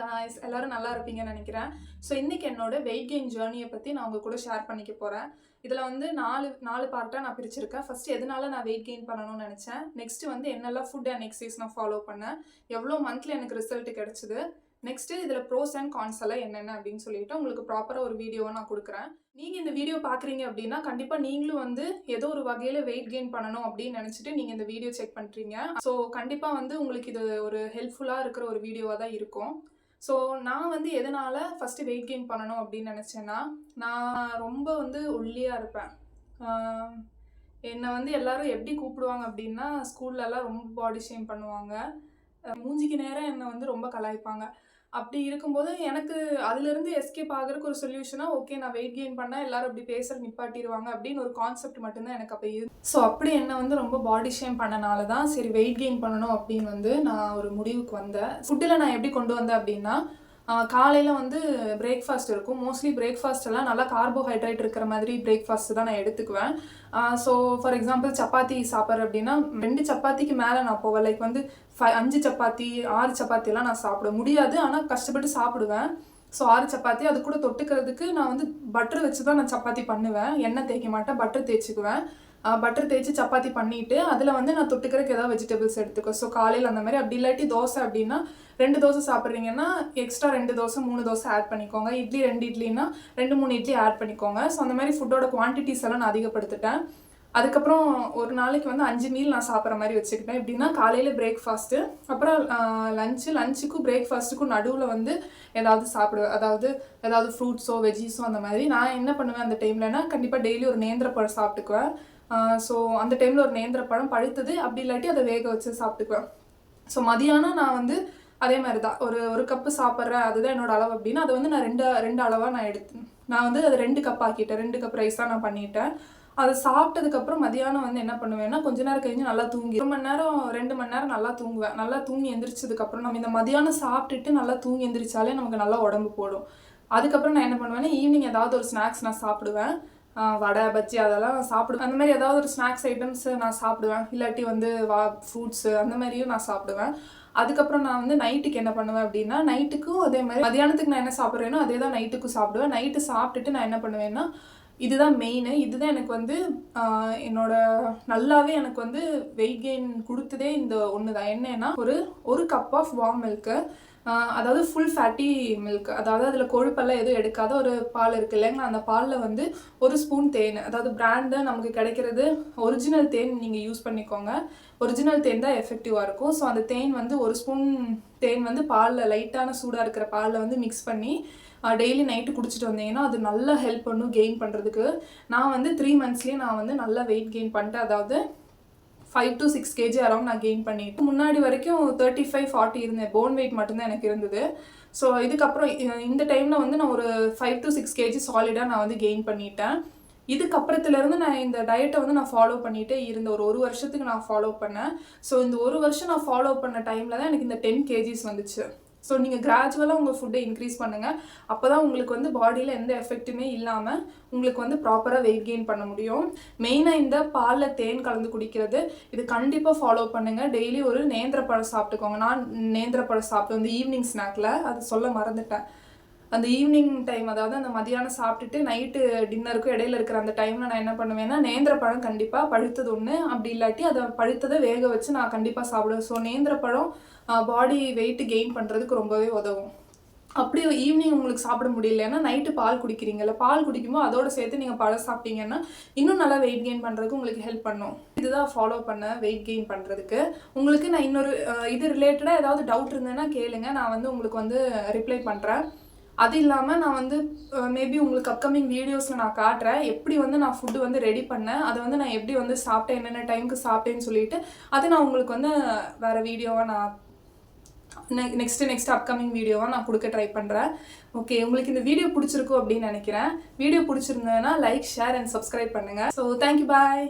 guys, எல்லாரும் நல்லா இருப்பீங்கன்னு நினைக்கிறேன். ஸோ இன்னைக்கு என்னோட வெயிட் கெயின் ஜேர்னியை பற்றி நான் உங்க கூட ஷேர் பண்ணிக்க போகிறேன். இதில் வந்து நாலு பார்ட்டாக நான் பிரிச்சிருக்கேன். ஃபர்ஸ்ட் எதனால நான் வெயிட் கெயின் பண்ணணும்னு நினச்சேன், நெக்ஸ்ட் வந்து என்னெல்லாம் ஃபுட் அண்ட் எக்ஸசைஸ் நான் ஃபாலோ பண்ணேன், எவ்வளோ மந்த்லி எனக்கு ரிசல்ட் கிடைச்சிது, நெக்ஸ்ட்டு இதில் ப்ரோஸ் அண்ட் கான்ஸ் எல்லாம் என்னென்ன அப்படின்னு சொல்லிட்டு உங்களுக்கு ப்ராப்பராக ஒரு வீடியோவை நான் கொடுக்குறேன். நீங்கள் இந்த வீடியோ பார்க்குறீங்க அப்படின்னா கண்டிப்பாக நீங்களும் வந்து ஏதோ ஒரு வகையில் வெயிட் கெயின் பண்ணணும் அப்படின்னு நினச்சிட்டு நீங்கள் இந்த வீடியோ செக் பண்ணுறீங்க. ஸோ கண்டிப்பாக வந்து உங்களுக்கு இது ஒரு ஹெல்ப்ஃபுல்லாக இருக்கிற ஒரு வீடியோவாக தான் இருக்கும். ஸோ நான் வந்து எதனால் ஃபஸ்ட்டு வெயிட் கெயின் பண்ணணும் அப்படின்னு நினச்சேன்னா, நான் ரொம்ப வந்து ஒல்லியாக இருப்பேன். என்னை வந்து எல்லோரும் எப்படி கூப்பிடுவாங்க அப்படின்னா, ஸ்கூல்லலாம் ரொம்ப பாடி ஷேம் பண்ணுவாங்க, மூஞ்சிக்கு நேரம் என்னை வந்து ரொம்ப கலாய்ப்பாங்க. அப்படி இருக்கும்போது எனக்கு அதுலேருந்து எஸ்கேப் ஆகிறதுக்கு ஒரு சொல்யூஷனாக ஓகே நான் வெயிட் கெயின் பண்ணால் எல்லோரும் அப்படி பேசுகிற நிப்பாட்டிடுவாங்க அப்படின்னு ஒரு கான்செப்ட் மட்டும்தான் எனக்கு அப்போ இருக்கு. ஸோ அப்படி என்னை வந்து ரொம்ப பாடி ஷேம் பண்ணனால தான் சரி வெயிட் கெயின் பண்ணணும் அப்படின்னு வந்து நான் ஒரு முடிவுக்கு வந்தேன். ஃபுட்டில் நான் எப்படி கொண்டு வந்தேன் அப்படின்னா, காலையில் வந்து பிரேக்ஃபாஸ்ட் இருக்கும். மோஸ்ட்லி பிரேக்ஃபாஸ்ட் எல்லாம் நல்லா கார்போஹைட்ரேட் இருக்கிற மாதிரி பிரேக்ஃபாஸ்ட் தான் நான் எடுத்துக்குவேன். ஸோ ஃபார் எக்ஸாம்பிள் சப்பாத்தி சாப்பிட்றேன் அப்படின்னா 2 சப்பாத்திக்கு மேலே நான் போவேன். லைக் வந்து 5 சப்பாத்தி 6 சப்பாத்திலாம் நான் சாப்பிட முடியாது, ஆனால் கஷ்டப்பட்டு சாப்பிடுவேன். ஸோ 6 சப்பாத்தி அது கூட தொட்டுக்கிறதுக்கு நான் வந்து பட்டர் வச்சு தான் நான் சப்பாத்தி பண்ணுவேன். எண்ணெய் தேய்க்க மாட்டேன், பட்டர் தேய்ச்சிக்குவேன். பட்டர் தேய்ச்சி சப்பாத்தி பண்ணிவிட்டு அதில் வந்து நான் தொட்டுக்கிறதுக்கு ஏதாவது வெஜிடபிள்ஸ் எடுத்துக்குவேன். ஸோ காலையில் அந்த மாதிரி. அப்படி இல்லாட்டி தோசை அப்படின்னா 2 தோசை சாப்பிட்றீங்கன்னா எக்ஸ்ட்ரா 2 தோசை 3 தோசை ஆட் பண்ணிக்கோங்க. இட்லி 2 இட்லின்னா 2-3 இட்லி ஆட் பண்ணிக்கோங்க. ஸோ அந்த மாதிரி ஃபுட்டோட குவான்டிட்டிஸ் எல்லாம் நான் அதிகப்படுத்திட்டேன். அதுக்கப்புறம் ஒரு நாளைக்கு வந்து 5 மீல் நான் சாப்பிட்ற மாதிரி வச்சுக்கிட்டேன். எப்படின்னா காலையில் பிரேக்ஃபாஸ்ட்டு, அப்புறம் லஞ்சுக்கும் பிரேக்ஃபாஸ்ட்டுக்கும் நடுவில் வந்து ஏதாவது சாப்பிடுவேன். ஏதாவது ஃப்ரூட்ஸோ வெஜ்ஜீஸோ அந்த மாதிரி. நான் என்ன பண்ணுவேன் அந்த டைம்லனா, கண்டிப்பாக டெய்லி ஒரு நேந்திரப்பழம் சாப்பிட்டுக்குவேன். ஸோ அந்த டைமில் ஒரு நேந்திரப்பழம் பழுத்தது, அப்படி இல்லாட்டி அதை வேக வச்சு சாப்பிட்டுக்குவேன். ஸோ மதியானம் நான் வந்து அதே மாதிரி தான் ஒரு கப்பு சாப்பிட்றேன், அதுதான் என்னோடய அளவு அப்படின்னா அதை வந்து நான் ரெண்டு அளவாக நான் வந்து அதை 2 கப் ஆக்கிட்டேன். 2 கப் ரைஸாக நான் பண்ணிட்டேன். அதை சாப்பிட்டதுக்கப்புறம் மதியானம் வந்து என்ன பண்ணுவேன்னா, கொஞ்ச நேரம் கழிஞ்சு நல்லா தூங்கி 1 மணி நேரம் 2 மணி நேரம் நல்லா தூங்குவேன். நல்லா தூங்கி எந்திரிச்சதுக்கப்புறம் நம்ம இந்த மதியானம் சாப்பிட்டுட்டு நல்லா தூங்கி எந்திரிச்சாலே நமக்கு நல்லா உடம்பு போடும். அதுக்கப்புறம் நான் என்ன பண்ணுவேன்னா, ஈவினிங் ஏதாவது ஒரு ஸ்நாக்ஸ் நான் சாப்பிடுவேன். வடை பஜ்ஜி அதெல்லாம் நான் சாப்பிடுவேன். அந்த மாதிரி ஏதாவது ஒரு ஸ்நாக்ஸ் ஐட்டம்ஸ் நான் சாப்பிடுவேன். இல்லாட்டி வந்து ஃப்ரூட்ஸு அந்த மாதிரியும் நான் சாப்பிடுவேன். அதுக்கப்புறம் நான் வந்து நைட்டுக்கு என்ன பண்ணுவேன் அப்படின்னா, நைட்டுக்கும் அதே மாதிரி மதியானத்துக்கு நான் என்ன சாப்பிட்றேனோ அதே தான் நைட்டுக்கும் சாப்பிடுவேன். நைட்டு சாப்பிட்டுட்டு நான் என்ன பண்ணுவேன்னா, இதுதான் மெயின், இதுதான் எனக்கு வந்து நல்லாவே எனக்கு வந்து வெயிட் கெயின் கொடுத்ததே இந்த ஒன்று தான். என்னன்னா ஒரு கப் ஆஃப் வார்ம் மில்க்கு, அதாவது ஃபுல் ஃபேட்டி மில்க், அதாவது அதில் கொழுப்பெல்லாம் எதுவும் எடுக்காத ஒரு பால் இருக்குது இல்லைங்களா, அந்த பாலில் வந்து 1 ஸ்பூன் தேன், அதாவது பிராண்டு நமக்கு கிடைக்கிறது ஒரிஜினல் தேன் நீங்கள் யூஸ் பண்ணிக்கோங்க. ஒரிஜினல் தேன் தான் எஃபெக்டிவாக இருக்கும். ஸோ அந்த தேன் வந்து 1 ஸ்பூன் தேன் வந்து பாலில் லைட்டான சூடாக இருக்கிற பாலில் வந்து மிக்ஸ் பண்ணி டெய்லி நைட்டு குடிச்சிட்டு வந்தீங்கன்னா அது நல்லா ஹெல்ப் பண்ணும் கெயின் பண்ணுறதுக்கு. நான் வந்து 3 மந்த்ஸ்லேயே நான் வந்து நல்லா வெயிட் கெயின் பண்ணிட்டேன். அதாவது 5 to 6 kg அரௌண்ட் நான் கெயின் பண்ணிட்டு, முன்னாடி வரைக்கும் 35-40 இருந்தேன். போன் வெயிட் மட்டும்தான் எனக்கு இருந்தது. ஸோ இதுக்கப்புறம் இந்த டைமில் வந்து நான் ஒரு 5 to 6 kg சாலிடாக நான் வந்து கெயின் பண்ணிட்டேன். இதுக்கப்புறத்துலேருந்து நான் இந்த டயட்டை வந்து நான் ஃபாலோ பண்ணிகிட்டே இருந்தேன். ஒரு வருஷத்துக்கு நான் ஃபாலோ பண்ணேன். ஸோ இந்த 1 வருஷம் நான் ஃபாலோ பண்ண டைமில் தான் எனக்கு இந்த 10 kgs வந்துச்சு. ஸோ நீங்கள் கிராஜுவலாக உங்கள் ஃபுட்டை இன்க்ரீஸ் பண்ணுங்கள். அப்போ தான் உங்களுக்கு வந்து பாடியில் எந்த எஃபெக்ட்டுமே இல்லாமல் உங்களுக்கு வந்து ப்ராப்பராக வெயிட் கெயின் பண்ண முடியும். மெயினாக இந்த பாலில் தேன் கலந்து குடிக்கிறது, இது கண்டிப்பாக ஃபாலோ பண்ணுங்கள். டெய்லி ஒரு நேந்திரப்பழம் சாப்பிட்டுக்கோங்க. நான் நேந்திரப்பழம் சாப்பிட்டு வந்து ஈவினிங் ஸ்நாக்கில் அது சொல்ல மறந்துட்டேன். அந்த ஈவினிங் டைம், அதாவது அந்த மதியானம் சாப்பிட்டுட்டு நைட்டு டின்னருக்கும் இடையில இருக்கிற அந்த டைமில் நான் என்ன பண்ணுவேன்னா, நேந்திரப்பழம் கண்டிப்பாக பழுத்தது ஒன்று, அப்படி இல்லாட்டி அதை பழுத்ததை வேக வச்சு நான் கண்டிப்பாக சாப்பிடுவேன். ஸோ நேந்திரப்பழம் பாடி வெயிட்டு கெயின் பண்ணுறதுக்கு ரொம்பவே உதவும். அப்படி ஈவினிங் உங்களுக்கு சாப்பிட முடியலன்னா நைட்டு பால் குடிக்கிறீங்கல்ல, பால் குடிக்கும்போது அதோட சேர்த்து நீங்கள் பழம் சாப்பிட்டீங்கன்னா இன்னும் நல்லா வெயிட் கெயின் பண்ணுறதுக்கு உங்களுக்கு ஹெல்ப் பண்ணும். இதுதான் ஃபாலோ பண்ண வெயிட் கெயின் பண்ணுறதுக்கு. உங்களுக்கு நான் இன்னொரு இது ரிலேட்டடாக ஏதாவது டவுட் இருந்ததுன்னா கேளுங்க, நான் வந்து உங்களுக்கு வந்து ரிப்ளை பண்ணுறேன். அது இல்லாமல் நான் வந்து மேபி உங்களுக்கு அப்கமிங் வீடியோஸில் நான் காட்டுறேன் எப்படி வந்து நான் ஃபுட்டு வந்து ரெடி பண்ணேன், அதை வந்து நான் எப்படி வந்து சாப்பிட்டேன், என்னென்ன டைமுக்கு சாப்பிட்டேன்னு சொல்லிட்டு அது நான் உங்களுக்கு வந்து வேறு வீடியோவாக நான் நெக்ஸ்ட் அப்கமிங் வீடியோவாக நான் கொடுக்க ட்ரை பண்ணுறேன். ஓகே, உங்களுக்கு இந்த வீடியோ பிடிச்சிருக்கும் அப்படின்னு நினைக்கிறேன். வீடியோ பிடிச்சிருந்ததுன்னா லைக், ஷேர் அண்ட் சப்ஸ்கிரைப் பண்ணுங்கள். ஸோ தேங்க்யூ, பாய்.